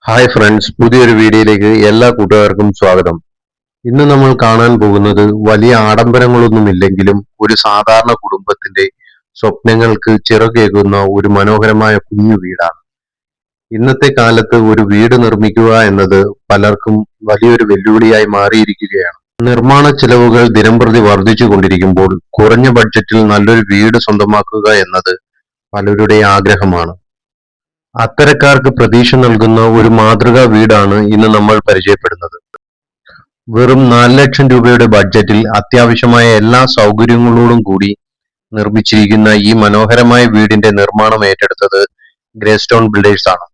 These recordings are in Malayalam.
ഹായ് ഫ്രണ്ട്സ്, പുതിയൊരു വീഡിയോയിലേക്ക് എല്ലാ കൂട്ടുകാർക്കും സ്വാഗതം. ഇന്ന് നമ്മൾ കാണാൻ പോകുന്നത് വലിയ ആഡംബരങ്ങളൊന്നുമില്ലെങ്കിലും ഒരു സാധാരണ കുടുംബത്തിന്റെ സ്വപ്നങ്ങൾക്ക് ചിറകേകുന്ന ഒരു മനോഹരമായ കുഞ്ഞു വീടാണ്. ഇന്നത്തെ കാലത്ത് ഒരു വീട് നിർമ്മിക്കുക എന്നത് പലർക്കും വലിയൊരു വെല്ലുവിളിയായി മാറിയിരിക്കുകയാണ്. നിർമ്മാണ ചെലവുകൾ ദിനംപ്രതി വർദ്ധിച്ചു കൊണ്ടിരിക്കുമ്പോൾ കുറഞ്ഞ ബഡ്ജറ്റിൽ നല്ലൊരു വീട് സ്വന്തമാക്കുക എന്നത് പലരുടെയും ആഗ്രഹമാണ്. അത്തരക്കാർക്ക് പ്രതീക്ഷ നൽകുന്ന ഒരു മാതൃകാ വീടാണ് ഇന്ന് നമ്മൾ പരിചയപ്പെടുന്നത്. വെറും 4 ലക്ഷം രൂപയുടെ ബഡ്ജറ്റിൽ അത്യാവശ്യമായ എല്ലാ സൗകര്യങ്ങളോടും കൂടി നിർമ്മിച്ചിരിക്കുന്ന ഈ മനോഹരമായ വീടിന്റെ നിർമ്മാണം ഏറ്റെടുത്തത് ഗ്രേസ്റ്റോൺ ബിൽഡേഴ്സ് ആണ്.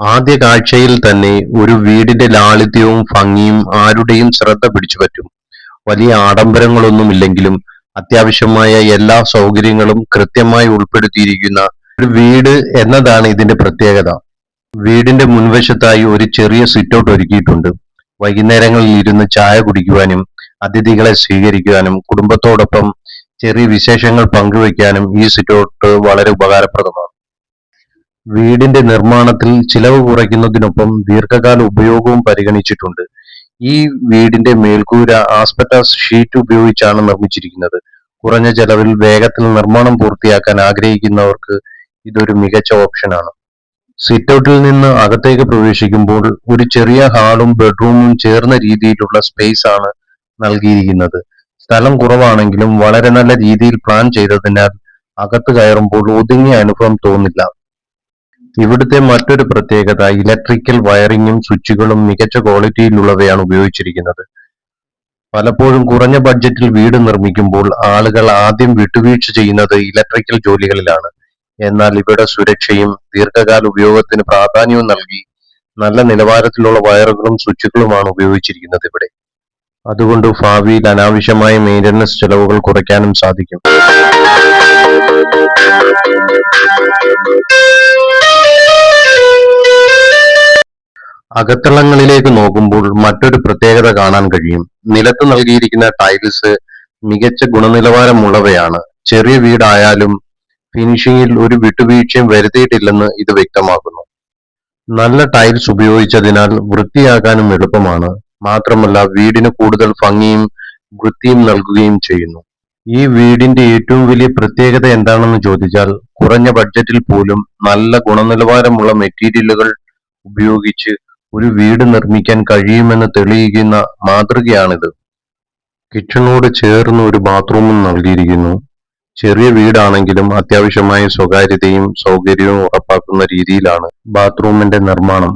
ആദ്യ കാഴ്ചയിൽ തന്നെ ഒരു വീടിന്റെ ലാളിത്യവും ഭംഗിയും ആരുടെയും ശ്രദ്ധ പിടിച്ചുപറ്റും. വലിയ ആഡംബരങ്ങളൊന്നുമില്ലെങ്കിലും അത്യാവശ്യമായ എല്ലാ സൗകര്യങ്ങളും കൃത്യമായി ഉൾപ്പെടുത്തിയിരിക്കുന്ന ഒരു വീട് എന്നതാണ് ഇതിന്റെ പ്രത്യേകത. വീടിന്റെ മുൻവശത്തായി ഒരു ചെറിയ സിറ്റൗട്ട് ഒരുക്കിയിട്ടുണ്ട്. വൈകുന്നേരങ്ങളിൽ ഇരുന്ന് ചായ കുടിക്കുവാനും അതിഥികളെ സ്വീകരിക്കുവാനും കുടുംബത്തോടൊപ്പം ചെറിയ വിശേഷങ്ങൾ പങ്കുവയ്ക്കാനും ഈ സിറ്റൗട്ട് വളരെ ഉപകാരപ്രദമാണ്. വീടിന്റെ നിർമ്മാണത്തിൽ ചിലവ് കുറയ്ക്കുന്നതിനൊപ്പം ദീർഘകാല ഉപയോഗവും പരിഗണിച്ചിട്ടുണ്ട്. ഈ വീടിന്റെ മേൽക്കൂര ആസ്ബെസ്റ്റാസ് ഷീറ്റ് ഉപയോഗിച്ചാണ് നിർമ്മിച്ചിരിക്കുന്നത്. കുറഞ്ഞ ചെലവിൽ വേഗത്തിൽ നിർമ്മാണം പൂർത്തിയാക്കാൻ ആഗ്രഹിക്കുന്നവർക്ക് ഇതൊരു മികച്ച ഓപ്ഷനാണ്. സിറ്റൗട്ടിൽ നിന്ന് അകത്തേക്ക് പ്രവേശിക്കുമ്പോൾ ഒരു ചെറിയ ഹാളും ബെഡ്റൂമും ചേർന്ന രീതിയിലുള്ള സ്പേസ് ആണ് നൽകിയിരിക്കുന്നത്. സ്ഥലം കുറവാണെങ്കിലും വളരെ നല്ല രീതിയിൽ പ്ലാൻ ചെയ്തതിനാൽ അകത്ത് കയറുമ്പോൾ ഒതുങ്ങിയ അനുഭവം തോന്നില്ല. ഇവിടുത്തെ മറ്റൊരു പ്രത്യേകത ഇലക്ട്രിക്കൽ വയറിങ്ങും സ്വിച്ചുകളും മികച്ച ക്വാളിറ്റിയിലുള്ളവയാണ് ഉപയോഗിച്ചിരിക്കുന്നത്. പലപ്പോഴും കുറഞ്ഞ ബഡ്ജറ്റിൽ വീട് നിർമ്മിക്കുമ്പോൾ ആളുകൾ ആദ്യം വിട്ടുവീഴ്ച ചെയ്യുന്നത് ഇലക്ട്രിക്കൽ ജോലികളിലാണ്. എന്നാൽ ഇവിടെ സുരക്ഷയും ദീർഘകാല ഉപയോഗത്തിന് പ്രാധാന്യവും നൽകി നല്ല നിലവാരത്തിലുള്ള വയറുകളും സ്വിച്ചുകളുമാണ് ഉപയോഗിച്ചിരിക്കുന്നത് ഇവിടെ. അതുകൊണ്ട് ഭാവിയിൽ അനാവശ്യമായ മെയിൻ്റനൻസ് ചെലവുകൾ കുറയ്ക്കാനും സാധിക്കും. അകത്തളങ്ങളിലേക്ക് നോക്കുമ്പോൾ മറ്റൊരു പ്രത്യേകത കാണാൻ കഴിയും. നിലത്ത് നൽകിയിരിക്കുന്ന ടൈൽസ് മികച്ച ഗുണനിലവാരമുള്ളവയാണ്. ചെറിയ വീടായാലും ഫിനിഷിംഗിൽ ഒരു വിട്ടുവീഴ്ചയും വരുത്തിയിട്ടില്ലെന്ന് ഇത് വ്യക്തമാക്കുന്നു. നല്ല ടൈൽസ് ഉപയോഗിച്ചതിനാൽ വൃത്തിയാക്കാനും എളുപ്പമാണ്. മാത്രമല്ല വീടിന് കൂടുതൽ ഭംഗിയും വൃത്തിയും നൽകുകയും ചെയ്യുന്നു. ഈ വീടിന്റെ ഏറ്റവും വലിയ പ്രത്യേകത എന്താണെന്ന് ചോദിച്ചാൽ കുറഞ്ഞ ബഡ്ജറ്റിൽ പോലും നല്ല ഗുണനിലവാരമുള്ള മെറ്റീരിയലുകൾ ഉപയോഗിച്ച് ഒരു വീട് നിർമ്മിക്കാൻ കഴിയുമെന്ന് തെളിയിക്കുന്ന മാതൃകയാണിത്. കിച്ചണോട് ചേർന്ന് ഒരു ബാത്റൂമും നൽകിയിരിക്കുന്നു. ചെറിയ വീടാണെങ്കിലും അത്യാവശ്യമായ സ്വകാര്യതയും സൗകര്യവും ഉറപ്പാക്കുന്ന രീതിയിലാണ് ബാത്റൂമിന്റെ നിർമ്മാണം.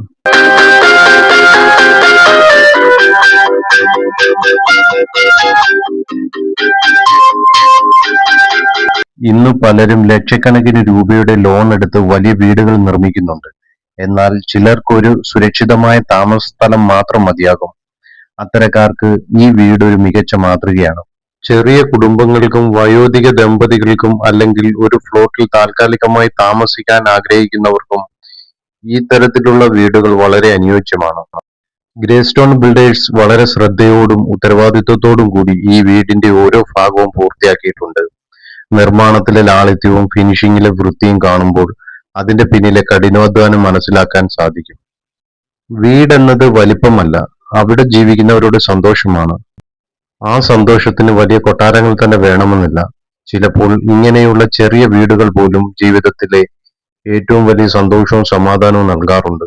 ഇന്ന് പലരും ലക്ഷക്കണക്കിന് രൂപയുടെ ലോൺ എടുത്ത് വലിയ വീടുകൾ നിർമ്മിക്കുന്നുണ്ട്. എന്നാൽ ചിലർക്കൊരു സുരക്ഷിതമായ താമസ സ്ഥലം മാത്രം മതിയാകും. അത്തരക്കാർക്ക് ഈ വീട് ഒരു മികച്ച മാതൃകയാണ്. ചെറിയ കുടുംബങ്ങൾക്കും വയോധിക ദമ്പതികൾക്കും അല്ലെങ്കിൽ ഒരു ഫ്ലോട്ടിൽ താൽക്കാലികമായി താമസിക്കാൻ ആഗ്രഹിക്കുന്നവർക്കും ഈ തരത്തിലുള്ള വീടുകൾ വളരെ അനുയോജ്യമാണ്. ഗ്രേസ്റ്റോൺ ബിൽഡേഴ്സ് വളരെ ശ്രദ്ധയോടും ഉത്തരവാദിത്വത്തോടും കൂടി ഈ വീടിന്റെ ഓരോ ഭാഗവും പൂർത്തിയാക്കിയിട്ടുണ്ട്. നിർമ്മാണത്തിലെ ലാളിത്യവും ഫിനിഷിംഗിലെ വൃത്തിയും കാണുമ്പോൾ അതിന്റെ പിന്നിലെ കഠിനാധ്വാനം മനസ്സിലാക്കാൻ സാധിക്കും. വീടെന്നത് വലിപ്പമല്ല, അവിടെ ജീവിക്കുന്നവരുടെ സന്തോഷമാണ്. ആ സന്തോഷത്തിന് വലിയ കൊട്ടാരങ്ങൾ തന്നെ വേണമെന്നില്ല. ചിലപ്പോൾ ഇങ്ങനെയുള്ള ചെറിയ വീടുകൾ പോലും ജീവിതത്തിലെ ഏറ്റവും വലിയ സന്തോഷവും സമാധാനവും നൽകാറുണ്ട്.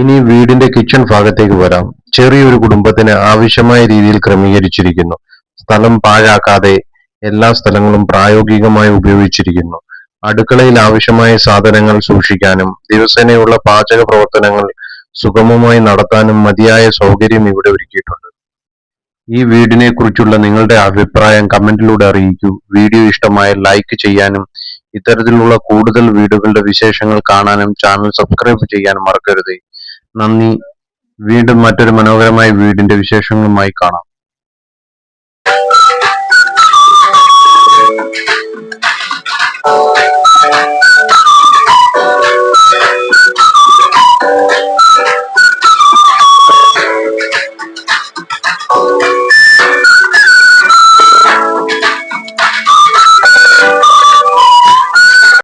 ഇനി വീടിന്റെ കിച്ചൺ ഭാഗത്തേക്ക് വരാം. ചെറിയൊരു കുടുംബത്തിന് ആവശ്യമായ രീതിയിൽ ക്രമീകരിച്ചിരിക്കുന്നു. സ്ഥലം പാഴാക്കാതെ എല്ലാ സ്ഥലങ്ങളും പ്രായോഗികമായി ഉപയോഗിച്ചിരിക്കുന്നു. അടുക്കളയിൽ ആവശ്യമായ സാധനങ്ങൾ സൂക്ഷിക്കാനും ദിവസേനയുള്ള പാചക പ്രവർത്തനങ്ങൾ സുഗമമായി നടത്താനും മതിയായ സൗകര്യം ഇവിടെ ഒരുക്കിയിട്ടുണ്ട്. ഈ വീടിനെ കുറിച്ചുള്ള നിങ്ങളുടെ അഭിപ്രായം കമന്റിലൂടെ അറിയിക്കൂ. വീഡിയോ ഇഷ്ടമായാൽ ലൈക്ക് ചെയ്യാനും ഇത്തരത്തിലുള്ള കൂടുതൽ വീടുകളുടെ വിശേഷങ്ങൾ കാണാനും ചാനൽ സബ്സ്ക്രൈബ് ചെയ്യാനും മറക്കരുത്. നന്ദി. വീണ്ടും മറ്റൊരു മനോഹരമായ വീടിന്റെ വിശേഷങ്ങളുമായി കാണാം.